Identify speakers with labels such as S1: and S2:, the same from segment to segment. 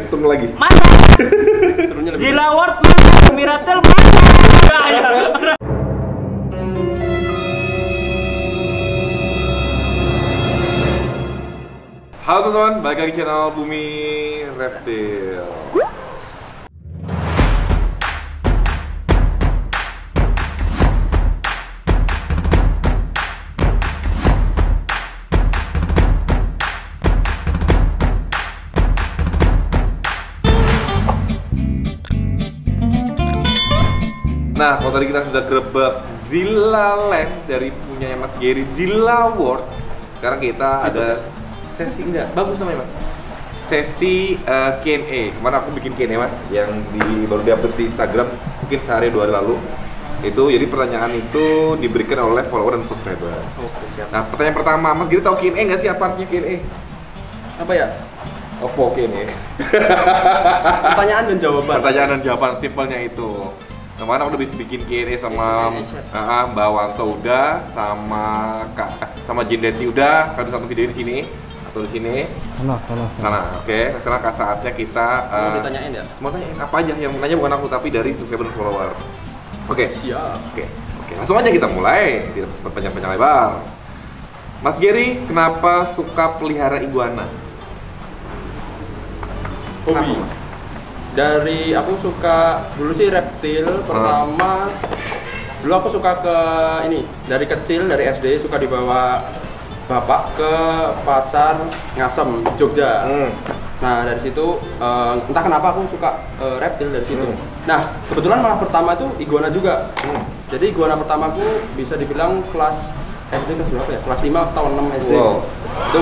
S1: ketemu lagi.
S2: Masa? Zilla World masa? Miratel masa?
S1: Halo teman-teman, balik lagi channel Bumi Reptil. Nah, kalau tadi kita sudah grebek Zilla Land dari punyanya Mas Gary, Zilla World. Sekarang kita ada sesi, enggak, bagus namanya Mas, sesi Q&A. Kemarin aku bikin Q&A Mas, yang baru di-upload di Instagram mungkin sehari 2 hari lalu. Itu jadi pertanyaan itu diberikan oleh follower dan subscriber.
S2: Oke, siap.
S1: Nah, pertanyaan pertama, Mas Gary tahu Q&A nggak sih, apa artinya Q&A?
S2: Apa ya?
S1: Apa Q&A?
S2: Pertanyaan dan jawaban.
S1: Pertanyaan dan jawaban, simpelnya itu. Kemarin aku udah bikin Q&A sama Mbak Wanto udah, sama Jindeti udah. Kalian satu video di sini atau di sini? Sana. Oke. Sekarang saatnya kita
S2: Mau ditanyain ya?
S1: semua tanyain apa aja, yang nanya bukan aku tapi dari subscriber dan follower. Oke.
S2: Siap.
S1: Oke. Langsung aja kita mulai. Tidak sempat panjang-panjang lebar. Mas Gary, kenapa suka pelihara iguana?
S2: Hobi.
S1: Kenapa, Mas?
S2: Dari aku suka dulu sih reptil pertama. Dulu aku suka ke ini dari kecil, dari SD suka dibawa bapak ke pasar Ngasem Jogja. Nah dari situ entah kenapa aku suka reptil dari situ. Nah kebetulan malah pertama itu iguana juga. Jadi iguana pertamaku bisa dibilang kelas SD kelas berapa ya? Kelas 5 atau 6 SD.
S1: Wow.
S2: Itu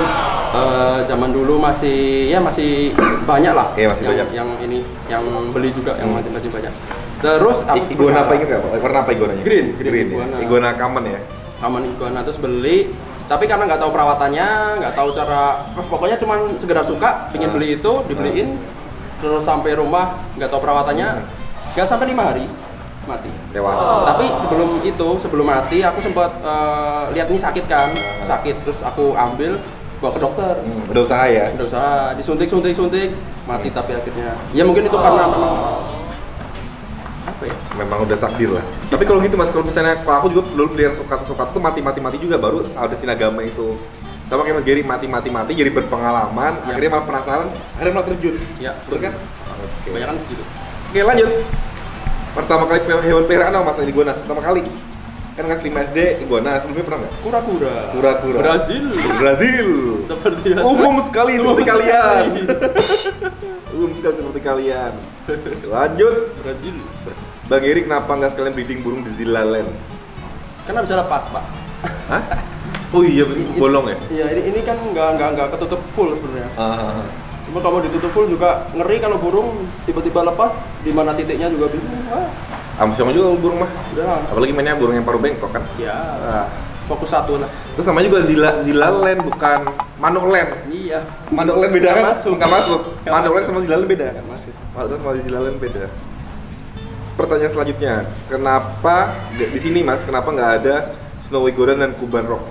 S2: zaman dulu masih banyak lah.
S1: Iya, masih banyak.
S2: Yang ini yang beli juga yang macam-macam banyak. Terus
S1: Iguana apa ingat nggak? Warna apa iguananya?
S2: Green
S1: Iguana. Iguana common ya?
S2: Aman iguana, terus beli. Tapi karena nggak tahu perawatannya, nggak tahu cara, pokoknya cuma sekedar suka, pingin beli itu, dibeliin, terus sampai rumah nggak tahu perawatannya, nggak sampai 5 hari mati.
S1: Dewasa.
S2: Tapi sebelum mati, aku sempat lihat ini sakit kan, sakit, terus aku ambil bawa ke dokter.
S1: Udah usaha ya?
S2: Udah usaha, disuntik, mati tapi akhirnya. Ya mungkin itu karena memang apa ya?
S1: Memang udah takdir lah. Tapi kalau gitu Mas, kalau misalnya aku juga dulu pelihara sukat tuh mati juga, baru ada sinagama itu. Sama kayak Mas Gary mati jadi berpengalaman,
S2: Ya.
S1: akhirnya malah penasaran, akhirnya malah terjun.
S2: Ya,
S1: Betul kan? Oke.
S2: banyak kan segitu.
S1: Oke, lanjut. Pertama kali hewan peliharaan apa Mas iguana? Pertama kali. Kan kelas 5 SD iguana, sebelumnya pernah nggak? Kura-kura. Brazil.
S2: Seperti biasa.
S1: Umum sekali seperti kalian. Umum sekali seperti kalian. Lanjut.
S2: Brazil.
S1: Bang Gary, kenapa nggak sekalian breeding burung di Zilla Land?
S2: Karena bisa lepas, Pak.
S1: Hah? Oh iya, bolong ya?
S2: Iya, ini kan nggak ketutup full sebenarnya. Cuma kalau ditutup full juga ngeri kalau burung tiba-tiba lepas, di mana titiknya juga bingung.
S1: Sama juga burung mah.
S2: Udah.
S1: Apalagi mainnya burung yang paruh bengkok kan?
S2: Ya.
S1: Ah.
S2: Fokus satu lah.
S1: Terus namanya juga Zilla Land, bukan Manuk Land.
S2: Iya.
S1: Manuk Land beda kan? Nggak masuk.
S2: Nggak
S1: Manuk Land
S2: masuk.
S1: sama Zilla Land beda.
S2: Nggak masuk.
S1: Manuk Land sama Zilla Land beda. Pertanyaan selanjutnya, kenapa di sini Mas? Kenapa nggak ada Snowy Gordon dan Kuban Rock?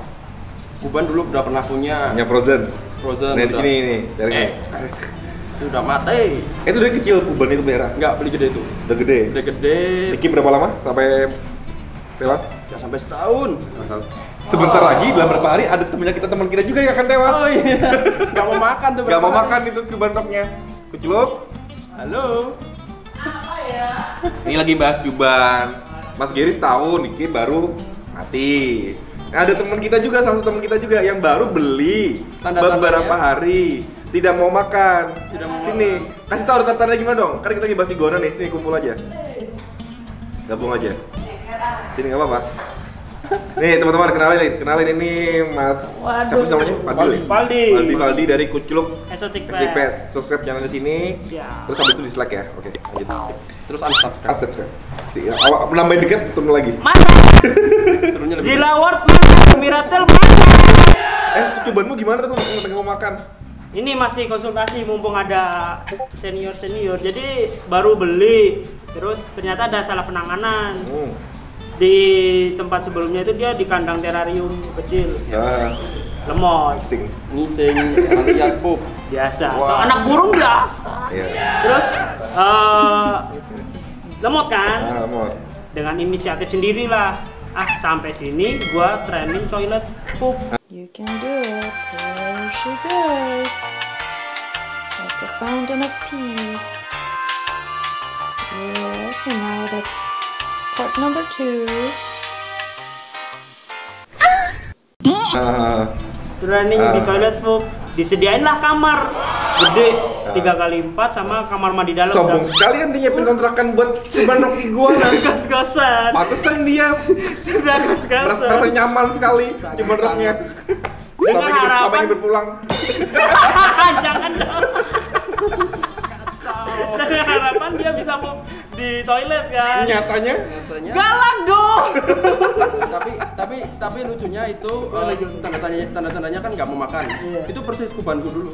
S2: Kuban dulu udah pernah punya.
S1: Yang Frozen.
S2: Frozen.
S1: Nah di sini nih, cari nih.
S2: Sudah mati.
S1: Itu dari kecil Kuban itu merah.
S2: Nggak beli gede itu.
S1: Udah gede.
S2: Udah gede.
S1: Diki berapa lama sampai tewas?
S2: Ya sampai setahun.
S1: Sebentar lagi, dalam beberapa hari ada teman kita juga yang akan tewas.
S2: Oh iya. Nggak mau makan tuh.
S1: Gak mau
S2: berapa
S1: makan
S2: hari.
S1: itu Kuban Rocknya. Kuculuk.
S2: Halo.
S1: Ini lagi bahas Juban. Mas Gary setahun, Diki baru mati. Nah, ada teman kita juga, salah satu teman kita juga yang baru beli
S2: Tanda-tandanya?
S1: beberapa hari, tidak mau makan.
S2: Tidak mau
S1: Sini, kasih tahu tanda-tandanya gimana dong? Karena kita lagi bahas iguana nih, sini kumpul aja. Gabung aja. Sini nggak apa-apa. Nih teman-teman, kenalin ini Mas. Siapa sih namanya? Paldi dari Kuculuk
S2: Exotic
S1: Pets. Subscribe channel di sini.
S2: Siap.
S1: Terus habis itu dislike ya. Oke, lanjut.
S2: Terus unsubscribe.
S1: Subscribe. Awak nambahin dikit, turun lagi.
S2: Masa? Turunnya lebih. Zilla World masa? Miratel masa?
S1: Cobaanmu gimana tuh kalau mau makan?
S2: Ini masih konsultasi mumpung ada senior. Jadi baru beli, terus ternyata ada salah penanganan. Di tempat sebelumnya itu dia di kandang terarium kecil.
S1: Ya,
S2: Lemoy.
S1: sing.
S2: Ngising alias pup.
S3: biasa.
S1: Wow.
S3: Kalau anak burung biasa.
S1: Iya.
S3: Terus lemot kan?
S1: Lemot.
S3: Dengan inisiatif sendirilah. Sampai sini gua training toilet poop.
S4: You can do it. There she goes. That's a fountain of pee. Yes, and now the part number 2.
S3: Training di toilet poop. Disediainlah kamar gede 3x4 sama kamar mandi dalam.
S1: Sombong sekali kan dia nyiapin kontrakan buat si Bandrok Iguana.
S3: Gas-gasan.
S1: Pantesan dia
S3: Sudah gas-gasan.
S1: merasa nyaman sekali di Bandroknya.
S3: Dengan harapan
S1: sampai berpulang.
S3: Jangan dong. Dengan harapan dia bisa mau di toilet kan.
S1: Nyatanya
S3: Galak dong.
S2: tapi lucunya itu tanda-tandanya kan nggak mau makan.
S3: Iya.
S2: Itu persis kubanku dulu.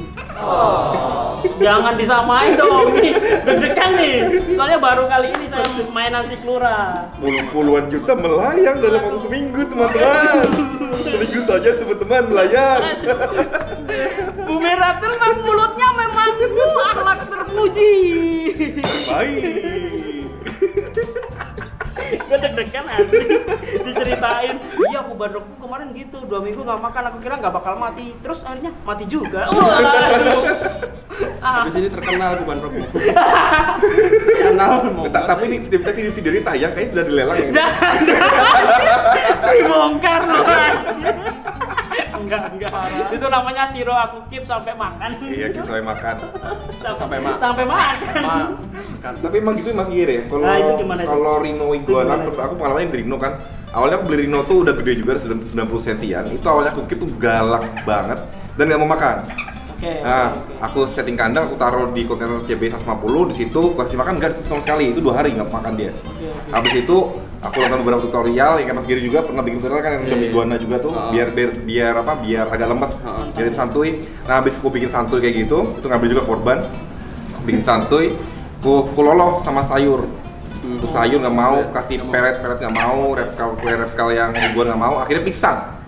S3: Jangan disamain dong nih. Deg-degan nih. Soalnya baru kali ini saya mainan si Klura.
S1: puluhan juta melayang dalam waktu seminggu teman-teman. Seminggu saja teman-teman melayang.
S3: Bumi Raptor memang mulutnya memang akhlak terpuji.
S1: Baik.
S3: Gue deg-degan asli diceritain. Iya aku bandrokku kemarin gitu 2 minggu nggak makan, aku kira nggak bakal mati, terus akhirnya mati juga.
S2: Habis ini terkenal kubanrok. Terkenal mau.
S1: Tapi ini video ini tayang kayaknya sudah dilelang ya.
S3: Dibongkar loh. Enggak. Itu namanya siro aku keep sampai makan.
S1: Iya, kita sampai makan.
S3: Sampai makan.
S1: Tapi emang gitu Mas Giri ya.
S3: Itu gimana itu?
S1: Kalau Rhino Iguana, aku pengalamannya di Rhino kan. Awalnya aku beli Rhino tuh udah gede juga, 90 sentian. Itu awalnya aku keep tuh galak banget dan nggak mau makan. Nah, aku setting kandang, aku taruh di kontainer CB 150, di situ kasih makan nggak sama sekali, itu 2 hari nggak makan dia. Habis itu aku nonton beberapa tutorial, yang kayak Mas Giri juga pernah bikin tutorial kan yang iguana juga tuh, biar agak lemes, biar santuy. Nah, habis aku bikin santuy kayak gitu, itu ngambil juga korban, aku bikin santuy, aku loloh sama sayur. Terus sayur nggak mau, kasih peret nggak mau, repkal yang iguana nggak mau, akhirnya pisang.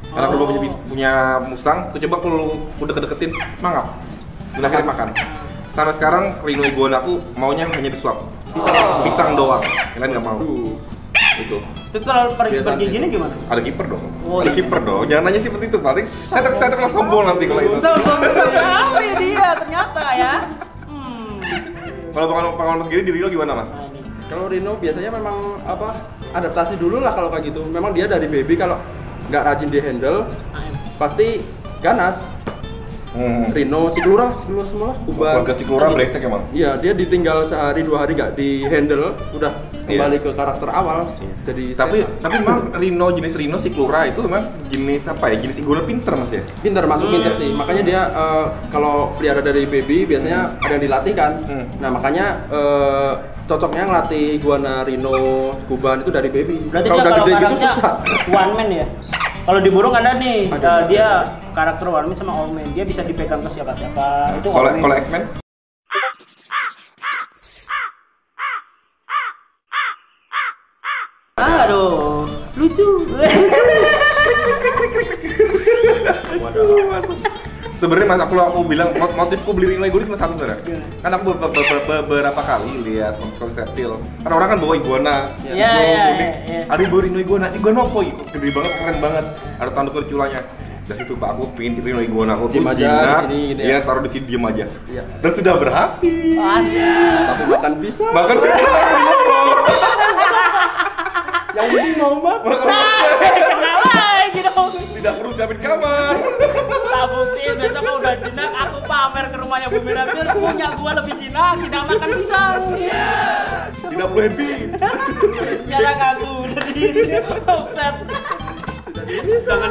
S1: Karena aku punya musang, aku coba aku deket-deketin, mangap. Dan akhirnya makan. Sampai sekarang Rhino Iguana aku maunya hanya disuap. Pisang doang, yang lain nggak mau. Itu.
S3: Terus kalau pergi gini gimana?
S1: Ada kiper dong.
S3: Oh,
S1: Ada kiper dong. Jangan nanya seperti itu, paling saya terlalu sombong nanti kalau itu.
S3: Sombong apa ya dia ternyata ya.
S1: Kalau pengalaman Mas Giri di Rhino gimana Mas?
S2: Kalau Rhino biasanya memang adaptasi dulu lah kalau kayak gitu. Memang dia dari baby kalau nggak rajin di handle pasti ganas. Rhino, si Klura semua kuban.
S1: Keluarga si Klura brengsek emang.
S2: Iya, dia ditinggal sehari 2 hari nggak di handle, udah kembali ke karakter awal. Jadi
S1: tapi memang jenis Rhino si Klura itu memang jenis apa ya? Jenis iguana pinter Mas ya?
S2: pinter sih. Makanya dia kalau pelihara dari baby biasanya ada yang dilatih kan. Nah, makanya cocoknya ngelatih iguana Rhino kuban itu dari baby.
S3: Berarti
S2: kalau
S3: dia
S2: udah
S3: kalau
S2: gede gitu
S3: karakternya
S2: susah.
S3: one man ya. Kalau di burung ada nih,
S2: Ada.
S3: dia karakter one man sama all man. Dia bisa dipegang ke siapa-siapa. Itu all man.
S1: Kalau X-Men?
S3: Aduh, lucu.
S1: Sebenarnya Mas, aku bilang motifku beli Rhino Iguana cuma satu sebenarnya. Kan aku beberapa kali lihat konser reptil. Kan orang kan bawa iguana.
S3: Iya.
S1: Ada bawa Rhino Iguana apa itu? Gede banget, keren banget. Ada tanduk culanya. Dari situ Pak, aku pengen Rhino Iguana aku tuh
S2: Diem aja
S1: jinak,
S2: di sini gitu ya.
S1: dia taruh di sini diem aja.
S2: Iya.
S1: Dan sudah berhasil.
S2: Tapi makan bisa.
S1: Makan bisa.
S2: Yang penting mau makan.
S3: Kenal lagi dong.
S1: Tidak perlu siapin kamar.
S3: Tak buktiin besok kalau udah jinak aku pamer ke rumahnya Bumi Raptor, punya gua lebih jinak, tidak makan pisang.
S1: Tidak perlu happy.
S3: Nyarang aku udah di offset. Jangan.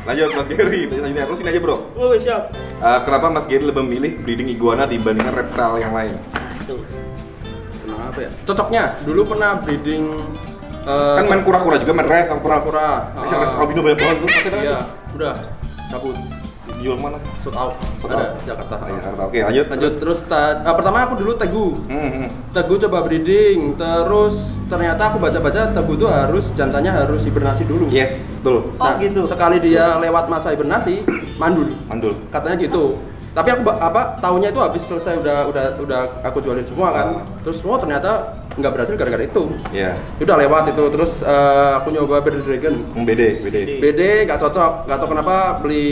S1: Lanjut Mas Giri, tanya terus ini aja bro.
S3: Oh siap.
S1: Kenapa Mas Giri lebih memilih breeding iguana dibandingkan reptil yang lain?
S2: Kenapa ya? Cocoknya dulu pernah breeding
S1: Kan main kura-kura juga, main res sama kura-kura. Res albino banyak banget tuh.
S2: Iya, udah cabut.
S1: Dijual mana?
S2: Sold out.
S1: Sold
S2: Ada
S1: out.
S2: Jakarta.
S1: Jakarta. Oke, lanjut.
S2: Terus pertama aku dulu Tegu. Tegu coba breeding, terus ternyata aku baca-baca Tegu itu harus jantannya harus hibernasi dulu.
S1: Yes, betul.
S3: Oh, gitu.
S2: Sekali dia lewat masa hibernasi, mandul.
S1: Mandul.
S2: Katanya gitu. Tapi aku tahunya itu habis selesai udah aku jualin semua kan. Terus ternyata nggak berhasil gara-gara itu.
S1: Iya.
S2: Udah lewat itu. Terus aku nyoba Bearded Dragon. BD nggak cocok. Nggak tahu kenapa beli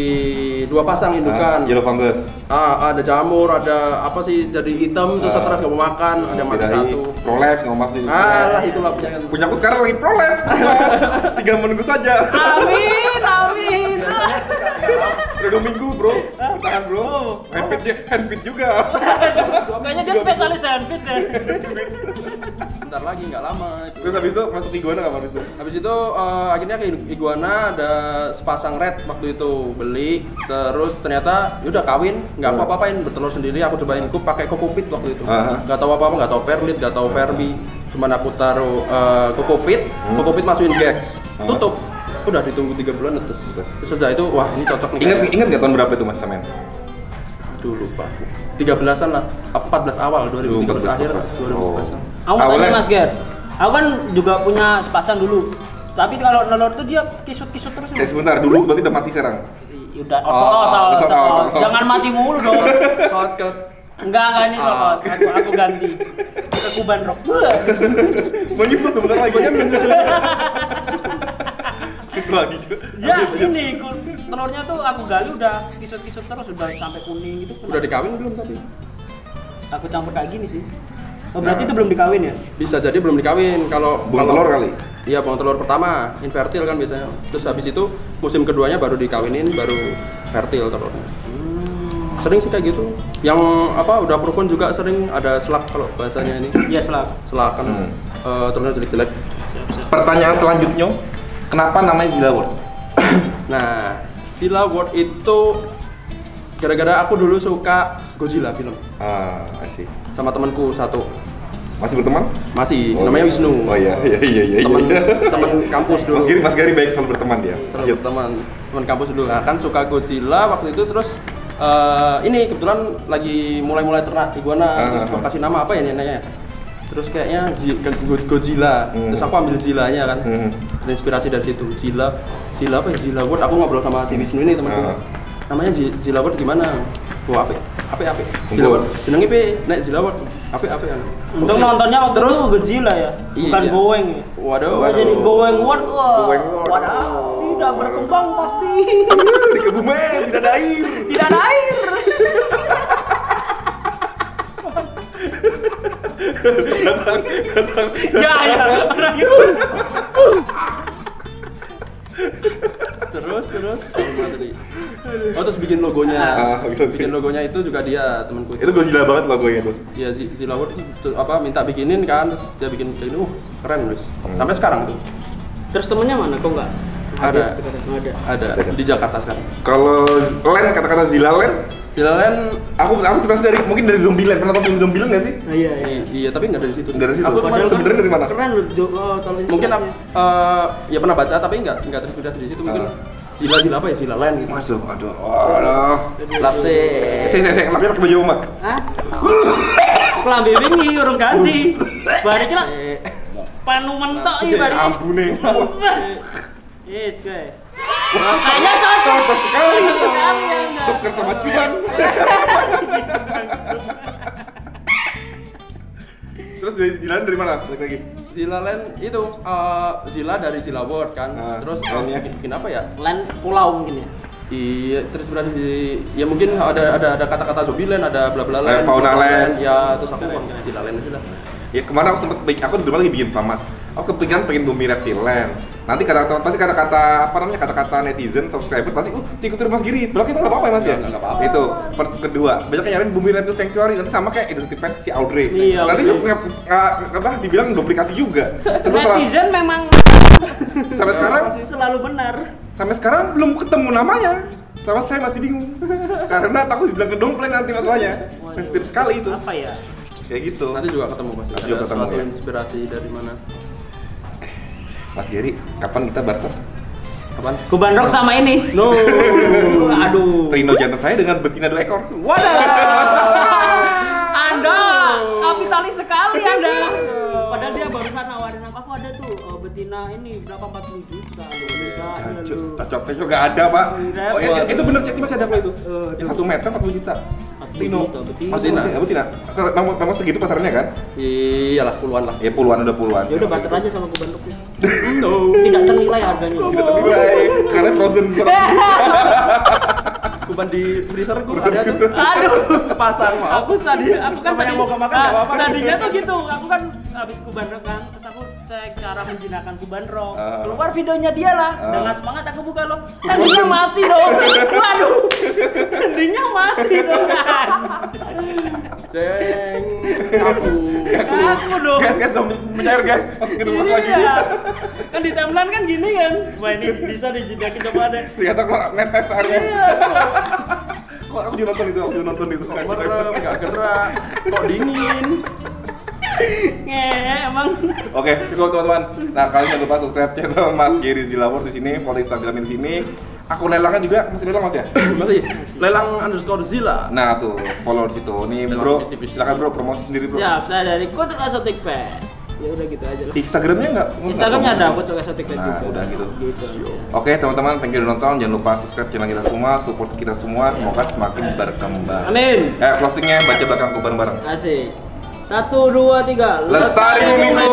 S2: 2 pasang indukan.
S1: Yellow fungus.
S2: Ada jamur, ada apa sih jadi hitam terus stres nggak mau makan. Ada mati satu.
S1: Prolapse nggak mau makan.
S2: Lah itulah punya.
S1: Punyaku sekarang lagi prolapse. 3 menunggu saja.
S3: Amin.
S1: Udah 2 minggu bro. Bertahan bro. Handpit juga.
S3: Kayaknya dia spesialis handpit deh.
S2: Bentar lagi nggak lama itu.
S1: Terus habis itu masuk iguana nggak habis itu?
S2: Habis itu akhirnya ke iguana ada sepasang red waktu itu beli, terus ternyata udah kawin nggak apa-apain bertelur sendiri. Aku cobain pakai kokopit waktu itu. Nggak tahu apa-apa, nggak tahu perlit, nggak tahu perbi. Cuman aku taruh kokopit masukin gags, tutup. Udah ditunggu 3 bulan netes. Terus sudah itu wah ini cocok nih.
S1: Ingat nggak tahun berapa itu Mas Samen?
S2: Aduh lupa. 13-an lah, 14 awal 2013 akhir 2014.
S3: Aku mau tanya Mas Ger, aku kan juga punya sepasang dulu. Tapi kalau nelur tuh dia kisut-kisut terus.
S1: Sebentar dulu berarti udah mati sekarang.
S3: Udah, soal. Jangan mati mulu dong.
S2: Soal kes.
S3: Enggak ini soal. Aku ganti ke Kuban Rock.
S1: Mau nyusul sebentar lagi. Lagi
S3: ya ini telurnya tuh aku gali udah kisut-kisut terus udah sampai kuning gitu.
S2: Udah dikawin belum tapi?
S3: Aku campur kayak gini sih. Oh, berarti itu belum dikawin ya?
S2: Bisa jadi belum dikawin kalau
S1: telur kali.
S2: Iya, buang telur pertama, infertil kan biasanya. Terus habis itu musim keduanya baru dikawinin, baru fertil telurnya. Sering sih kayak gitu. Yang udah proven juga sering ada selak kalau bahasanya ini.
S3: Iya, selak.
S2: Selak kan telurnya jelek-jelek.
S1: Pertanyaan selanjutnya, kenapa namanya Zilla World?
S2: Nah, Zilla World itu gara-gara aku dulu suka Godzilla film.
S1: Asik.
S2: Sama temanku satu.
S1: Masih berteman?
S2: Masih, namanya Wisnu.
S1: Oh iya.
S2: Teman kampus dulu.
S1: Mas Gary baik selalu berteman dia.
S2: Teman kampus dulu. Nah, kan suka Godzilla waktu itu terus ini kebetulan lagi mulai ternak iguana, terus gua kasih nama apa ya namanya? Terus kayaknya Godzilla. Terus aku ambil Zillanya kan. Terinspirasi dari situ. Zilla apa ya? Zilla World. Aku ngobrol sama si Wisnu ini temanku. Namanya Zilla World gimana? Wah, apa? Zilla World. Jenenge pe nek Zilla World. Apa ya?
S3: Untuk nontonnya waktu terus itu Godzilla ya, bukan Going ya.
S2: Waduh.
S3: Jadi Going World wah.
S2: Waduh.
S3: Tidak berkembang pasti.
S1: Di Kebumen tidak ada air.
S3: Tidak ada air.
S1: Datang.
S3: Ya. Orang itu.
S2: Terus terus bikin logonya. Bikin logonya itu juga dia temanku.
S1: Itu Godzilla banget logonya tuh.
S2: Iya, Zilla World minta bikinin kan, terus dia bikin kayak ini, keren guys. Sampai sekarang tuh.
S3: Terus temennya mana? Kok enggak?
S2: Ada di Jakarta sekarang.
S1: Kalau Land, kata-kata Zilla Land, aku terus mungkin dari Zombieland. Pernah nonton film Zombieland nggak sih?
S2: Iya, tapi nggak dari situ.
S1: Dari situ.
S2: Aku
S1: sebenarnya dari mana?
S3: Keren loh.
S2: Mungkin ya pernah baca tapi nggak terinspirasi di situ. Mungkin Zilla apa ya? Zilla Land gitu.
S1: Aduh.
S2: Lapse.
S1: Saya pakai baju oma.
S3: Hah? Kelambi wingi urung ganti. Bari ki lak panu mentok iki bari.
S1: Ampune.
S3: Yes, guys. Kayaknya cocok
S1: sekali. Tuker sama cuman. Terus Zilla dari mana? Lagi.
S2: Zilla Land itu Zilla dari Zilla World kan. Terus bikin apa ya?
S3: Land pulau mungkin ya.
S2: Iya, terus berarti ya mungkin ada kata-kata Zombieland, ada bla bla land,
S1: Fauna Land.
S2: Ya, terus aku Zilla Land aja lah.
S1: Ya kemarin aku di rumah lagi bikin famas. Aku kepikiran pengen bumi Reptiland. Nanti kata-kata netizen, subscriber pasti ikutin Mas Giri. Padahal kita nggak apa-apa ya Mas ya.
S2: Nggak apa-apa.
S1: Itu kedua, banyak yang nyariin bumi Reptile Sanctuary nanti sama kayak Exotic Pet si Audrey.
S3: Iya,
S1: nanti dibilang duplikasi juga.
S3: Netizen memang
S1: sampai sekarang
S3: selalu benar.
S1: Sampai sekarang belum ketemu namanya. Sama saya masih bingung. Karena takut dibilang kedompleng nanti masalahnya. Sensitif sekali itu.
S3: Apa ya?
S1: Kayak gitu.
S2: Nanti juga ketemu Mas.
S1: Nanti juga ketemu,
S2: suatu
S1: ya.
S2: inspirasi dari mana?
S1: Mas Gary, kapan kita barter?
S2: Kapan?
S3: Kuban Rock sama ini.
S2: No.
S3: Aduh.
S1: Rino jantan saya dengan betina 2 ekor.
S2: Wadah.
S3: Anda kapitalis sekali Anda. Padahal dia barusan nawarin aku ada tuh betina ini berapa 40 juta.
S1: Cocok nggak ada pak. Oh itu bener chatnya masih ada kok itu. 1 meter 40 juta.
S3: Pino,
S1: Betina, ya betina. Memang segitu pasarnya kan?
S2: Iyalah puluhan lah.
S1: Ya puluhan udah puluhan.
S3: Ya udah barter aja sama Kubandruknya. Tidak ternilai harganya.
S1: Tidak ternilai karena frozen.
S2: Kuban di freezer gua ada tuh.
S3: Aduh,
S2: Sepasang mah.
S3: aku kan
S2: Sama yang mau gak makan gak apa-apa.
S3: Tadinya tuh gitu, aku kan habis Kubandrok kan, terus aku cek cara menjinakkan Kubandrok. Keluar videonya dia lah, dengan semangat aku buka loh. Endingnya mati dong. Waduh. Endingnya mati dong.
S2: Ceng, aku
S3: dong.
S1: Guys, dong mencair guys. Masukin dulu lagi.
S3: Iya. Kan di timeline kan gini kan. Wah ini bisa dijinakin coba deh.
S1: Ternyata keluar netes airnya.
S3: Iya.
S1: Aku juga nonton itu.
S2: merem, gak gerak, kok dingin.
S3: Emang.
S1: Oke, cukup teman-teman. Nah, kalian jangan lupa subscribe channel Mas Gary Zilawor di sini, follow Instagram di sini. Akun lelangnya juga masih lelang Mas ya?
S2: Masih lelang_Zilla.
S1: Nah, tuh follow di situ. Nih,
S2: Lelang
S1: Bro.
S2: tipis-tipis.
S1: Silakan Bro promosi sendiri, Bro.
S3: Siap, saya dari Coach Exotic Pet. Ya udah gitu aja lah.
S1: Instagramnya nggak?
S3: Instagramnya ada Coach Exotic Pet
S1: Nah,
S3: juga.
S1: udah gitu.
S3: Gitu aja.
S1: Oke, teman-teman, thank you udah nonton. Jangan lupa subscribe channel kita semua, support kita semua. Semoga semakin berkembang.
S3: Amin.
S1: Closingnya baca belakang Kuban bareng.
S3: Asik. 1, 2, 3.
S1: Lestari Bumi.